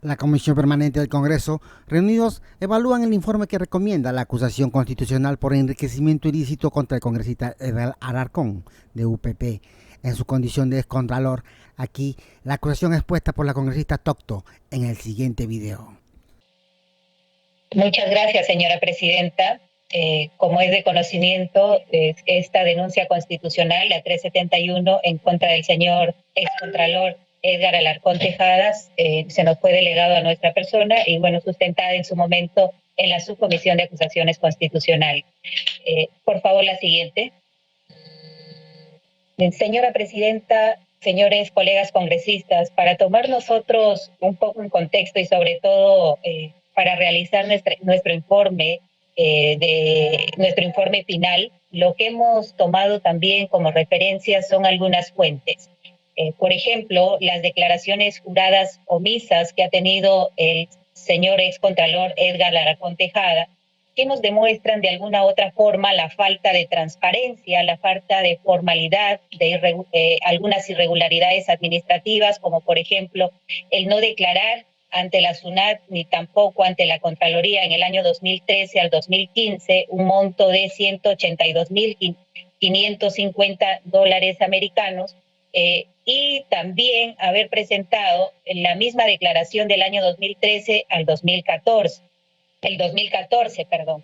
La Comisión Permanente del Congreso, reunidos, evalúan el informe que recomienda la acusación constitucional por enriquecimiento ilícito contra el congresista Edel Alarcón, de UPP, en su condición de excontralor. Aquí, la acusación expuesta por la congresista Tocto en el siguiente video. Muchas gracias, señora presidenta. Como es de conocimiento, esta denuncia constitucional, la 371, en contra del señor excontralor Edgar Alarcón Tejadas, se nos fue delegado a nuestra persona y, bueno, sustentada en su momento en la Subcomisión de Acusaciones Constitucionales. Por favor, la siguiente. Señora presidenta, señores colegas congresistas, para tomar nosotros un poco un contexto y sobre todo para realizar nuestro informe final, lo que hemos tomado también como referencia son algunas fuentes. Por ejemplo, las declaraciones juradas omisas que ha tenido el señor excontralor Edgar Alarcón Tejada, que nos demuestran de alguna u otra forma la falta de transparencia, la falta de formalidad, de algunas irregularidades administrativas, como por ejemplo el no declarar ante la SUNAT ni tampoco ante la Contraloría en el año 2013 al 2015 un monto de $182.550 americanos, y también haber presentado la misma declaración del año 2013 al 2014. El 2014, perdón.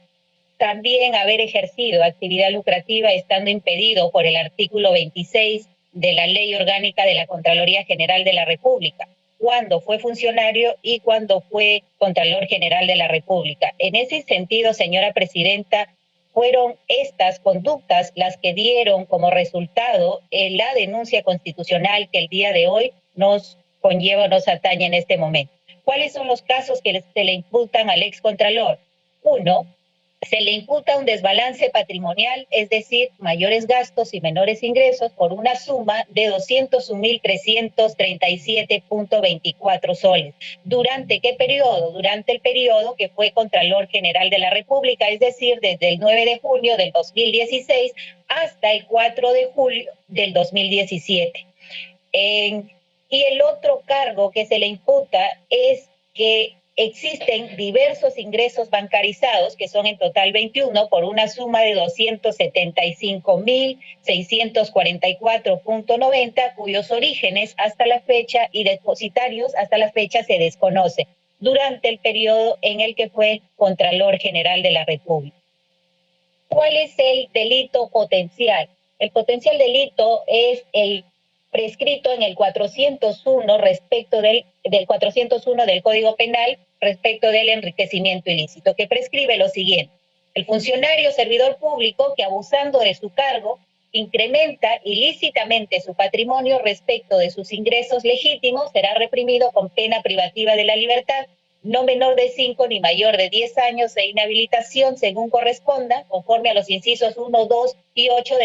También haber ejercido actividad lucrativa estando impedido por el artículo 26 de la Ley Orgánica de la Contraloría General de la República, cuando fue funcionario y cuando fue Contralor General de la República. En ese sentido, señora presidenta, fueron estas conductas las que dieron como resultado la denuncia constitucional que el día de hoy nos conlleva, nos atañe en este momento. ¿Cuáles son los casos que se le imputan al excontralor? Uno, se le imputa un desbalance patrimonial, es decir, mayores gastos y menores ingresos por una suma de 201.337.24 soles. ¿Durante qué periodo? Durante el periodo que fue Contralor General de la República, es decir, desde el 9 de junio del 2016 hasta el 4 de julio del 2017. Y el otro cargo que se le imputa es que existen diversos ingresos bancarizados, que son en total 21, por una suma de 275.644.90, cuyos orígenes hasta la fecha y depositarios hasta la fecha se desconocen, durante el periodo en el que fue Contralor General de la República. ¿Cuál es el delito potencial? El potencial delito es el prescrito en el 401 respecto del 401 del Código Penal respecto del enriquecimiento ilícito, que prescribe lo siguiente: el funcionario servidor público que, abusando de su cargo, incrementa ilícitamente su patrimonio respecto de sus ingresos legítimos, será reprimido con pena privativa de la libertad no menor de 5 ni mayor de 10 años e inhabilitación según corresponda, conforme a los incisos 1, 2 y 8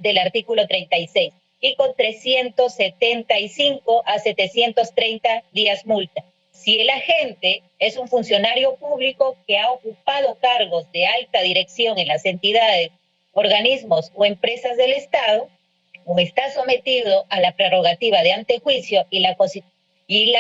del artículo 36, y con 375 a 730 días multa. Si el agente es un funcionario público que ha ocupado cargos de alta dirección en las entidades, organismos o empresas del Estado, o está sometido a la prerrogativa de antejuicio y la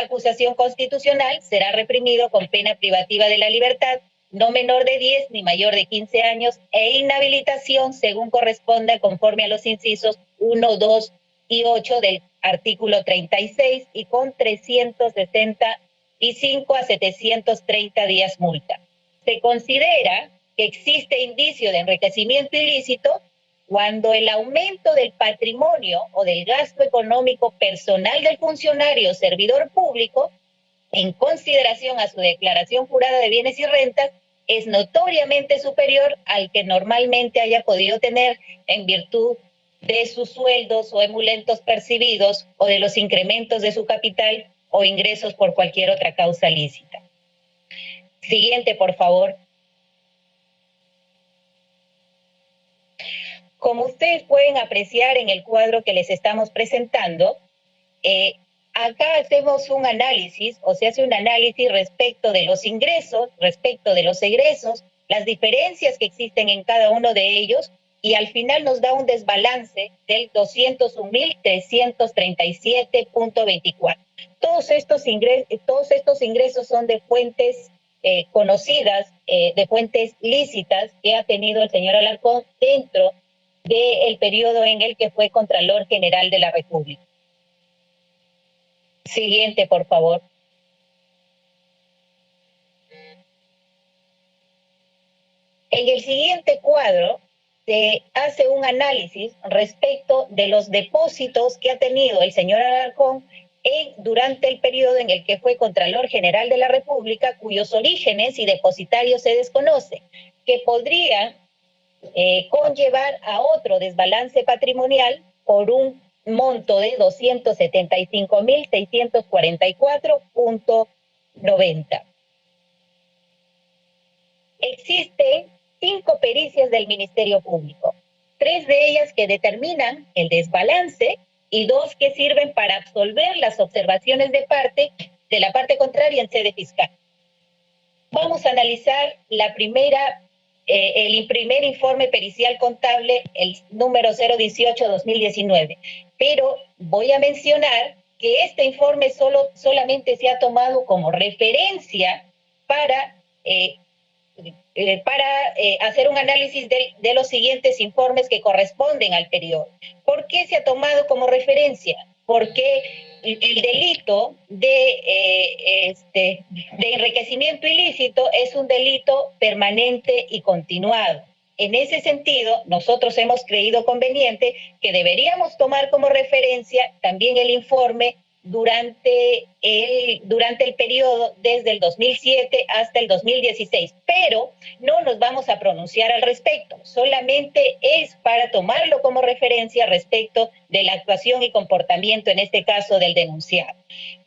acusación constitucional, será reprimido con pena privativa de la libertad no menor de 10 ni mayor de 15 años e inhabilitación según corresponda, conforme a los incisos 1, 2 y 8 del artículo 36, y con 365 a 730 días multa. Se considera que existe indicio de enriquecimiento ilícito cuando el aumento del patrimonio o del gasto económico personal del funcionario o servidor público, en consideración a su declaración jurada de bienes y rentas, es notoriamente superior al que normalmente haya podido tener en virtud de sus sueldos o emulentos percibidos o de los incrementos de su capital o ingresos por cualquier otra causa lícita. Siguiente, por favor. Como ustedes pueden apreciar en el cuadro que les estamos presentando, acá hacemos un análisis, o se hace un análisis respecto de los ingresos, respecto de los egresos, las diferencias que existen en cada uno de ellos y al final nos da un desbalance del 201.337.24. Todos estos ingresos son de fuentes conocidas, de fuentes lícitas que ha tenido el señor Alarcón dentro del periodo en el que fue Contralor General de la República. Siguiente, por favor. En el siguiente cuadro se hace un análisis respecto de los depósitos que ha tenido el señor Alarcón durante el periodo en el que fue Contralor General de la República, cuyos orígenes y depositarios se desconocen, que podrían conllevar a otro desbalance patrimonial por un monto de 275.644.90. Existen 5 pericias del Ministerio Público, 3 de ellas que determinan el desbalance y 2 que sirven para absolver las observaciones de la parte contraria en sede fiscal. Vamos a analizar el primer informe pericial contable, el número 018-2019, pero voy a mencionar que este informe solamente se ha tomado como referencia para hacer un análisis de los siguientes informes que corresponden al periodo. ¿Por qué se ha tomado como referencia? Porque el delito de enriquecimiento ilícito es un delito permanente y continuado. En ese sentido, nosotros hemos creído conveniente que deberíamos tomar como referencia también el informe durante el periodo desde el 2007 hasta el 2016, pero no nos vamos a pronunciar al respecto, solamente es para tomarlo como referencia respecto de la actuación y comportamiento, en este caso del denunciado.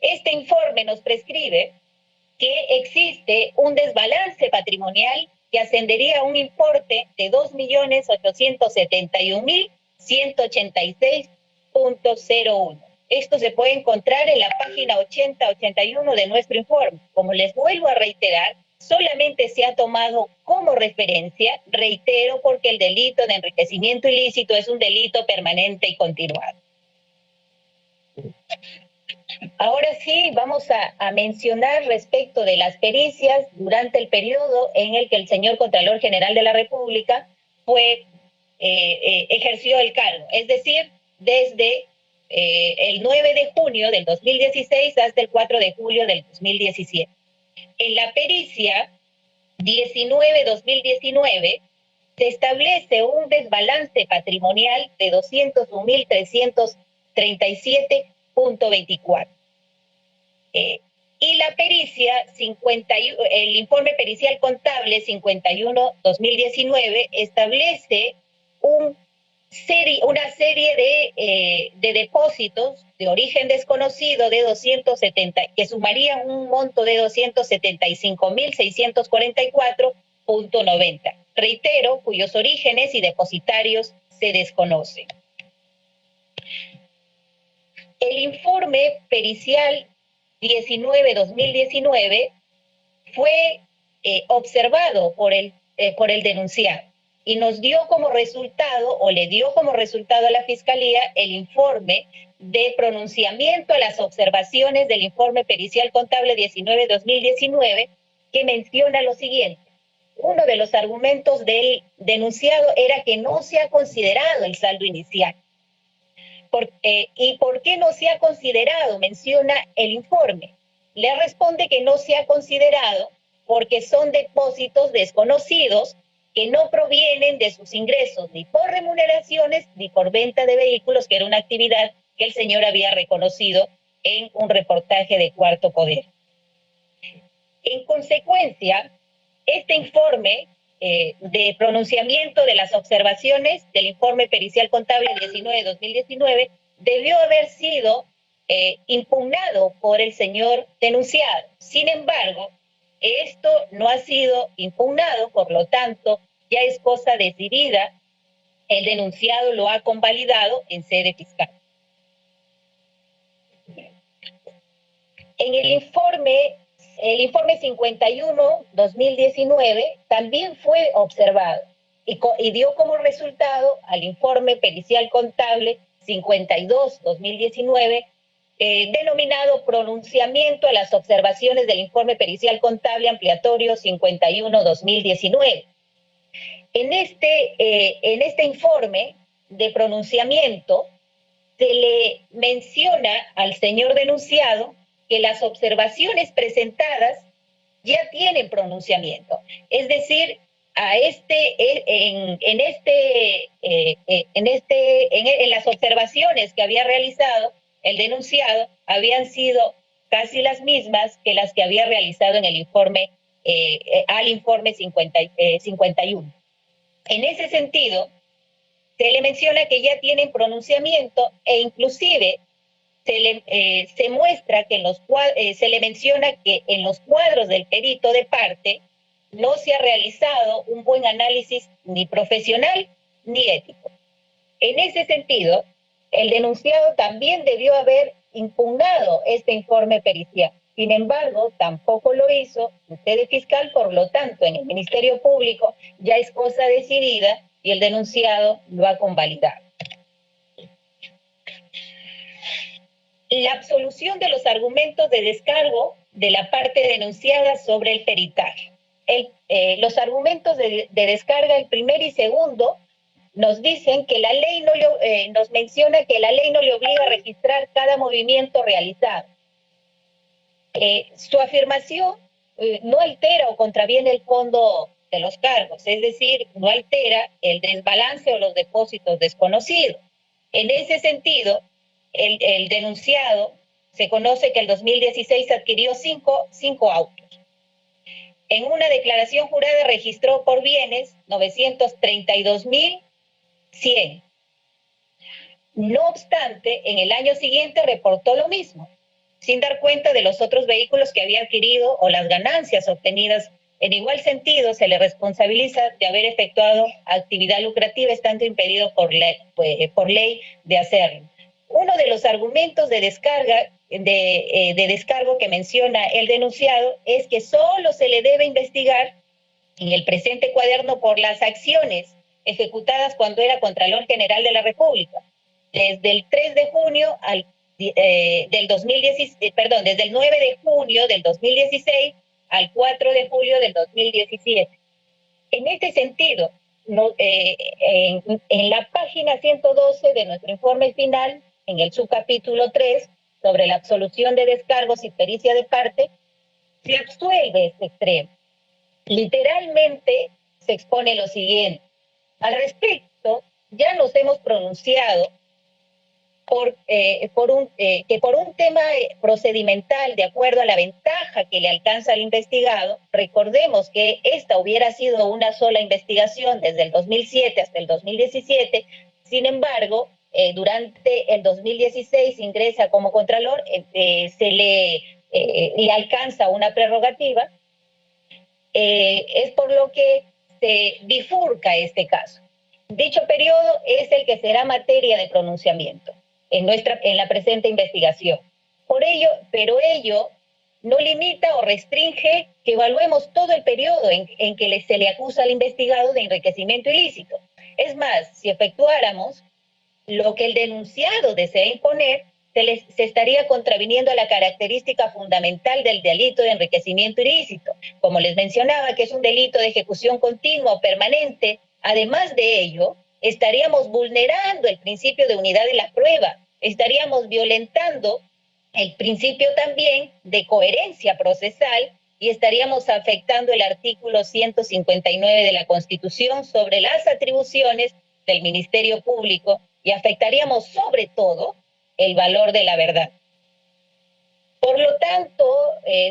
Este informe nos prescribe que existe un desbalance patrimonial que ascendería a un importe de 2.871.186.01. Esto se puede encontrar en la página 80-81 de nuestro informe. Como les vuelvo a reiterar, solamente se ha tomado como referencia, reitero, porque el delito de enriquecimiento ilícito es un delito permanente y continuado. Ahora sí, vamos a mencionar respecto de las pericias durante el periodo en el que el señor Contralor General de la República ejerció el cargo, es decir, desde el 9 de junio del 2016 hasta el 4 de julio del 2017. En la pericia 19-2019 se establece un desbalance patrimonial de 201.337.24. Y la pericia, el informe pericial contable 51-2019 establece una serie de depósitos de origen desconocido de 270, que sumarían un monto de 275.644.90. Reitero, cuyos orígenes y depositarios se desconocen. El informe pericial 19-2019 fue observado por el denunciado y nos dio como resultado, o le dio como resultado a la Fiscalía, el informe de pronunciamiento a las observaciones del informe pericial contable 19-2019, que menciona lo siguiente. Uno de los argumentos del denunciado era que no se ha considerado el saldo inicial. ¿Y por qué no se ha considerado? Menciona el informe. Le responde que no se ha considerado porque son depósitos desconocidos que no provienen de sus ingresos ni por remuneraciones ni por venta de vehículos, que era una actividad que el señor había reconocido en un reportaje de Cuarto Poder. En consecuencia, este informe de pronunciamiento de las observaciones del informe pericial contable 19-2019 debió haber sido impugnado por el señor denunciado. Sin embargo, esto no ha sido impugnado, por lo tanto, ya es cosa decidida. El denunciado lo ha convalidado en sede fiscal. En el informe 51-2019 también fue observado y dio como resultado al informe pericial contable 52-2019, denominado Pronunciamiento a las observaciones del informe pericial contable ampliatorio 51-2019. En este informe de pronunciamiento se le menciona al señor denunciado que las observaciones presentadas ya tienen pronunciamiento. Es decir, en las observaciones que había realizado el denunciado habían sido casi las mismas que las que había realizado en el informe, al informe 51. En ese sentido, se le menciona que ya tienen pronunciamiento e inclusive se muestra que se le menciona que en los cuadros del perito de parte no se ha realizado un buen análisis ni profesional ni ético. En ese sentido, el denunciado también debió haber impugnado este informe pericial. Sin embargo, tampoco lo hizo su sede fiscal, por lo tanto, en el Ministerio Público ya es cosa decidida y el denunciado lo ha convalidado. La absolución de los argumentos de descargo de la parte denunciada sobre el peritaje. Los argumentos de descarga, el primer y segundo, nos dicen que la ley nos menciona que la ley no le obliga a registrar cada movimiento realizado. Su afirmación no altera o contraviene el fondo de los cargos, es decir, no altera el desbalance o los depósitos desconocidos. En ese sentido, el denunciado se conoce que el 2016 adquirió cinco autos. En una declaración jurada registró por bienes 932.100. No obstante, en el año siguiente reportó lo mismo, sin dar cuenta de los otros vehículos que había adquirido o las ganancias obtenidas. En igual sentido, se le responsabiliza de haber efectuado actividad lucrativa, estando impedido por ley de hacerlo. Uno de los argumentos de descargo que menciona el denunciado es que solo se le debe investigar en el presente cuaderno por las acciones ejecutadas cuando era Contralor General de la República, desde el 3 de junio del 2016, desde el 9 de junio del 2016 al 4 de julio del 2017. En este sentido, en la página 112 de nuestro informe final, en el subcapítulo 3, sobre la absolución de descargos y pericia de parte, se absuelve este extremo. Literalmente se expone lo siguiente. Al respecto, ya nos hemos pronunciado que por un tema procedimental, de acuerdo a la ventaja que le alcanza al investigado, recordemos que esta hubiera sido una sola investigación desde el 2007 hasta el 2017, sin embargo, durante el 2016 ingresa como Contralor, se le alcanza una prerrogativa, es por lo que se bifurca este caso. Dicho periodo es el que será materia de pronunciamiento en la presente investigación. Pero ello no limita o restringe que evaluemos todo el periodo en que se le acusa al investigado de enriquecimiento ilícito. Es más, si efectuáramos lo que el denunciado desea imponer, se estaría contraviniendo a la característica fundamental del delito de enriquecimiento ilícito, como les mencionaba, que es un delito de ejecución continua o permanente. Además de ello, estaríamos vulnerando el principio de unidad de la prueba, estaríamos violentando el principio también de coherencia procesal y estaríamos afectando el artículo 159 de la Constitución sobre las atribuciones del Ministerio Público y afectaríamos sobre todo el valor de la verdad. Por lo tanto,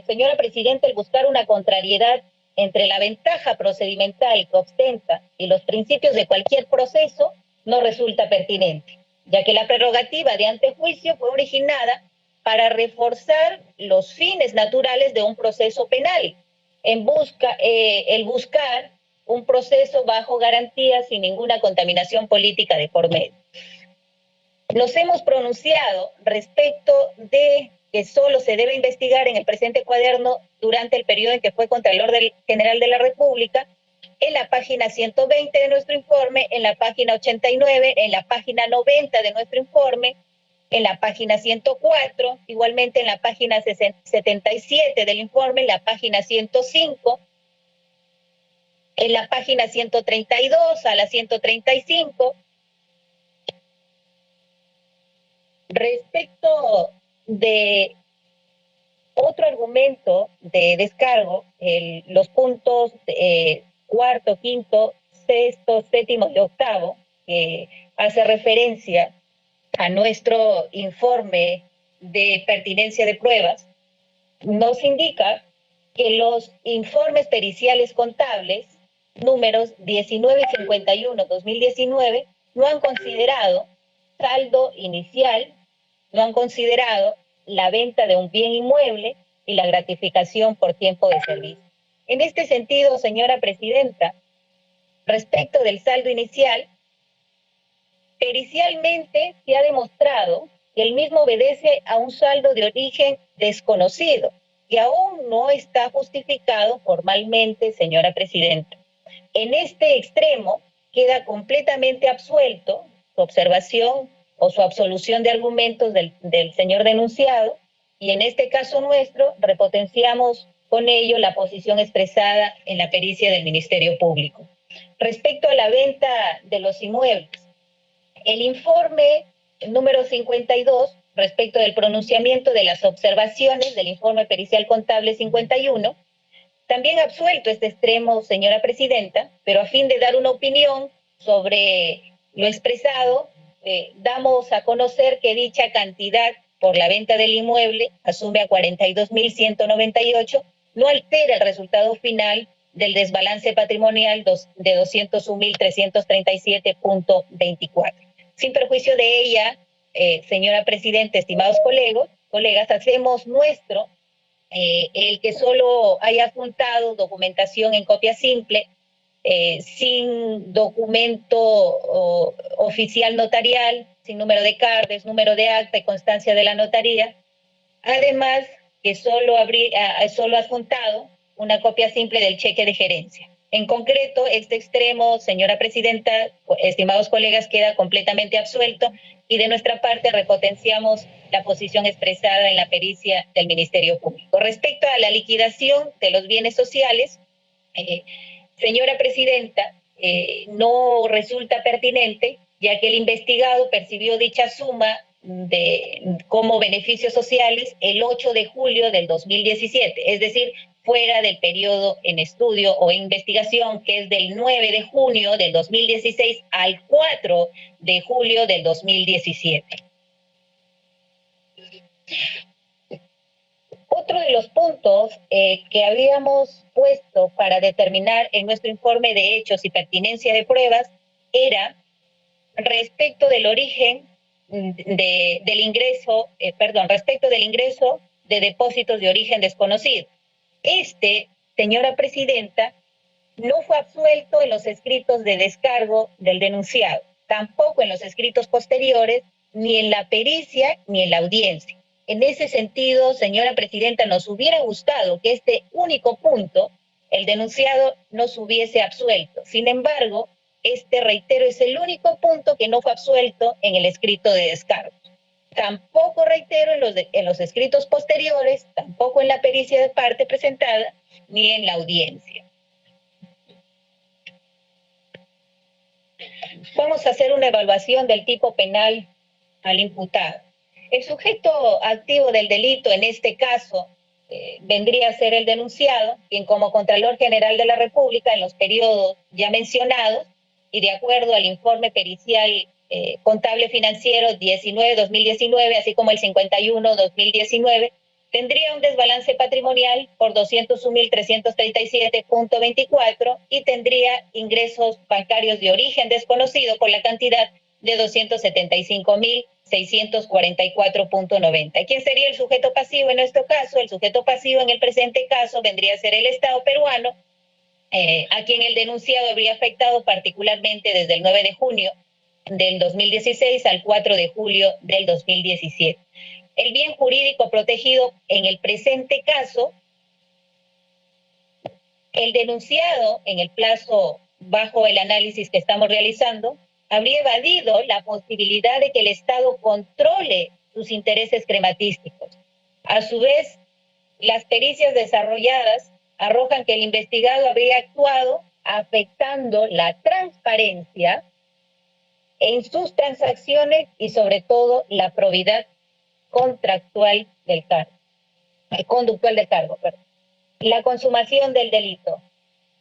señora Presidenta, el buscar una contrariedad entre la ventaja procedimental que ostenta y los principios de cualquier proceso no resulta pertinente, ya que la prerrogativa de antejuicio fue originada para reforzar los fines naturales de un proceso penal, el buscar un proceso bajo garantía sin ninguna contaminación política de por medio. Nos hemos pronunciado respecto de que solo se debe investigar en el presente cuaderno durante el periodo en que fue Contralor General de la República, en la página 120 de nuestro informe, en la página 89, en la página 90 de nuestro informe, en la página 104, igualmente en la página 77 del informe, en la página 105, en la página 132 a la 135. Respecto de otro argumento de descargo, los puntos cuarto, quinto, sexto, séptimo y octavo, que hace referencia a nuestro informe de pertinencia de pruebas, nos indica que los informes periciales contables números 1951-2019 no han considerado saldo inicial, no han considerado la venta de un bien inmueble y la gratificación por tiempo de servicio. En este sentido, señora presidenta, respecto del saldo inicial, pericialmente se ha demostrado que el mismo obedece a un saldo de origen desconocido, que aún no está justificado formalmente, señora presidenta. En este extremo queda completamente absuelto su observación o su absolución de argumentos del señor denunciado, y en este caso nuestro repotenciamos con ello la posición expresada en la pericia del Ministerio Público. Respecto a la venta de los inmuebles, el informe número 52, respecto del pronunciamiento de las observaciones del informe pericial contable 51, también absuelto este extremo, señora presidenta, pero a fin de dar una opinión sobre lo expresado, damos a conocer que dicha cantidad por la venta del inmueble asume a 42.198, no altera el resultado final del desbalance patrimonial de 201.337.24. Sin perjuicio de ella, señora presidenta, estimados colegas, hacemos nuestro el que solo haya adjuntado documentación en copia simple, sin documento oficial notarial, sin número de cardes, número de acta y constancia de la notaría. Además, que solo adjuntado una copia simple del cheque de gerencia. En concreto, este extremo, señora presidenta, estimados colegas, queda completamente absuelto, y de nuestra parte repotenciamos la posición expresada en la pericia del Ministerio Público. Respecto a la liquidación de los bienes sociales, señora presidenta, no resulta pertinente, ya que el investigado percibió dicha suma como beneficios sociales el 8 de julio del 2017, es decir, fuera del periodo en estudio o investigación, que es del 9 de junio del 2016 al 4 de julio del 2017. Otro de los puntos que habíamos puesto para determinar en nuestro informe de hechos y pertinencia de pruebas era respecto del origen del ingreso de depósitos de origen desconocido. Señora presidenta, no fue absuelto en los escritos de descargo del denunciado, tampoco en los escritos posteriores, ni en la pericia, ni en la audiencia. En ese sentido, señora presidenta, nos hubiera gustado que este único punto, el denunciado nos hubiese absuelto. Sin embargo, reitero, es el único punto que no fue absuelto en el escrito de descargo. Tampoco, reitero, en los escritos posteriores, tampoco en la pericia de parte presentada, ni en la audiencia. Vamos a hacer una evaluación del tipo penal al imputado. El sujeto activo del delito, en este caso, vendría a ser el denunciado, quien como Contralor General de la República, en los periodos ya mencionados, y de acuerdo al informe pericial contable financiero 19-2019, así como el 51-2019, tendría un desbalance patrimonial por 201.337.24 y tendría ingresos bancarios de origen desconocido por la cantidad de 275.644.90. ¿Quién sería el sujeto pasivo en nuestro caso? El sujeto pasivo en el presente caso vendría a ser el Estado peruano, a quien el denunciado habría afectado particularmente desde el 9 de junio del 2016 al 4 de julio del 2017. El bien jurídico protegido en el presente caso El denunciado, en el plazo bajo el análisis que estamos realizando, habría evadido la posibilidad de que el Estado controle sus intereses crematísticos. A su vez, las pericias desarrolladas arrojan que el investigado habría actuado afectando la transparencia en sus transacciones y sobre todo la probidad contractual del cargo, conductual del cargo, perdón. La consumación del delito.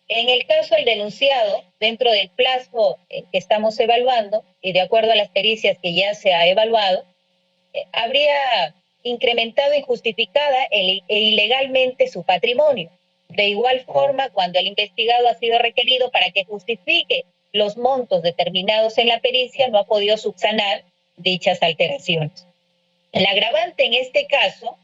En el caso del denunciado, dentro del plazo que estamos evaluando y de acuerdo a las pericias que ya se ha evaluado, habría incrementado injustificada e ilegalmente su patrimonio. De igual forma, cuando el investigado ha sido requerido para que justifique los montos determinados en la pericia, no ha podido subsanar dichas alteraciones. El agravante en este caso,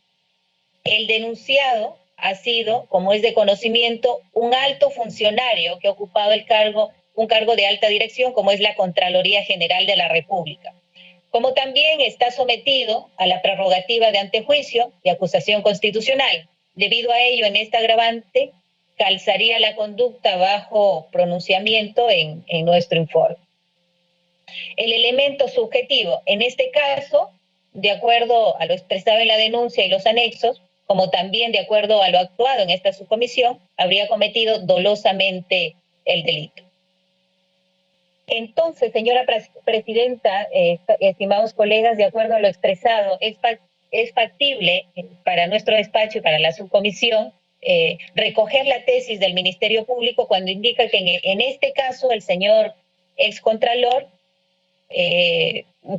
el denunciado ha sido, como es de conocimiento, un alto funcionario que ha ocupado un cargo de alta dirección, como es la Contraloría General de la República. Como también está sometido a la prerrogativa de antejuicio y acusación constitucional. Debido a ello, en esta agravante, calzaría la conducta bajo pronunciamiento en nuestro informe. El elemento subjetivo, en este caso, de acuerdo a lo expresado en la denuncia y los anexos, como también de acuerdo a lo actuado en esta subcomisión, habría cometido dolosamente el delito. Entonces, señora presidenta, estimados colegas, de acuerdo a lo expresado, es factible para nuestro despacho y para la subcomisión recoger la tesis del Ministerio Público cuando indica que en este caso el señor excontralor,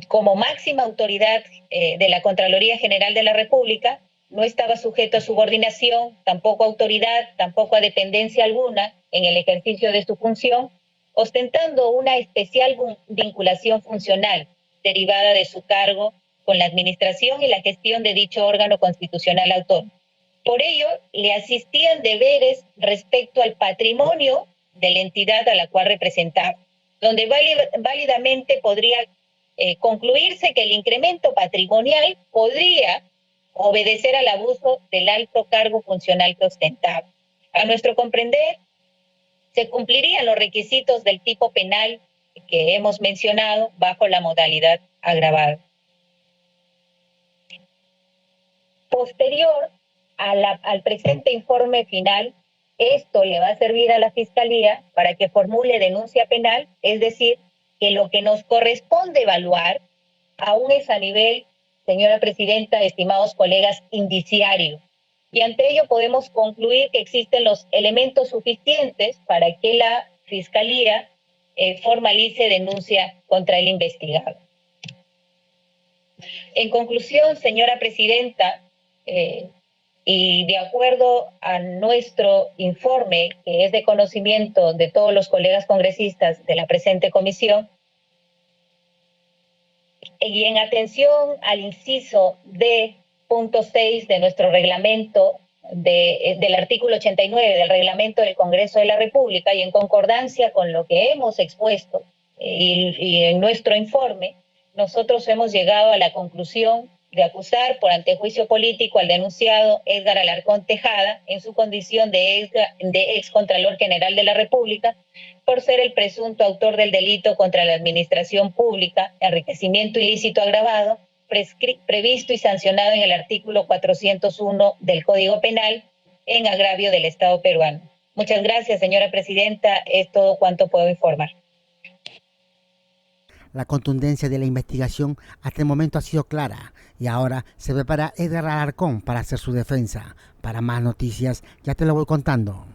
como máxima autoridad de la Contraloría General de la República, no estaba sujeto a subordinación, tampoco a autoridad, tampoco a dependencia alguna en el ejercicio de su función, ostentando una especial vinculación funcional derivada de su cargo con la administración y la gestión de dicho órgano constitucional autónomo. Por ello, le asistían deberes respecto al patrimonio de la entidad a la cual representaba, donde válidamente podría concluirse que el incremento patrimonial podría obedecer al abuso del alto cargo funcional que ostentaba. A nuestro comprender, se cumplirían los requisitos del tipo penal que hemos mencionado bajo la modalidad agravada. Posterior al presente informe final, esto le va a servir a la Fiscalía para que formule denuncia penal, es decir, que lo que nos corresponde evaluar aún es a nivel, señora presidenta, estimados colegas, indiciario. Y ante ello podemos concluir que existen los elementos suficientes para que la Fiscalía formalice denuncia contra el investigado. En conclusión, señora presidenta, y de acuerdo a nuestro informe, que es de conocimiento de todos los colegas congresistas de la presente comisión, y en atención al inciso D.6 de nuestro reglamento, del artículo 89 del reglamento del Congreso de la República, y en concordancia con lo que hemos expuesto y en nuestro informe, nosotros hemos llegado a la conclusión de acusar por antejuicio político al denunciado Edgar Alarcón Tejada en su condición de excontralor general de la República por ser el presunto autor del delito contra la administración pública, enriquecimiento ilícito agravado, previsto y sancionado en el artículo 401 del Código Penal en agravio del Estado peruano. Muchas gracias, señora presidenta. Es todo cuanto puedo informar. La contundencia de la investigación hasta el momento ha sido clara y ahora se prepara Edgar Alarcón para hacer su defensa. Para más noticias, ya te lo voy contando.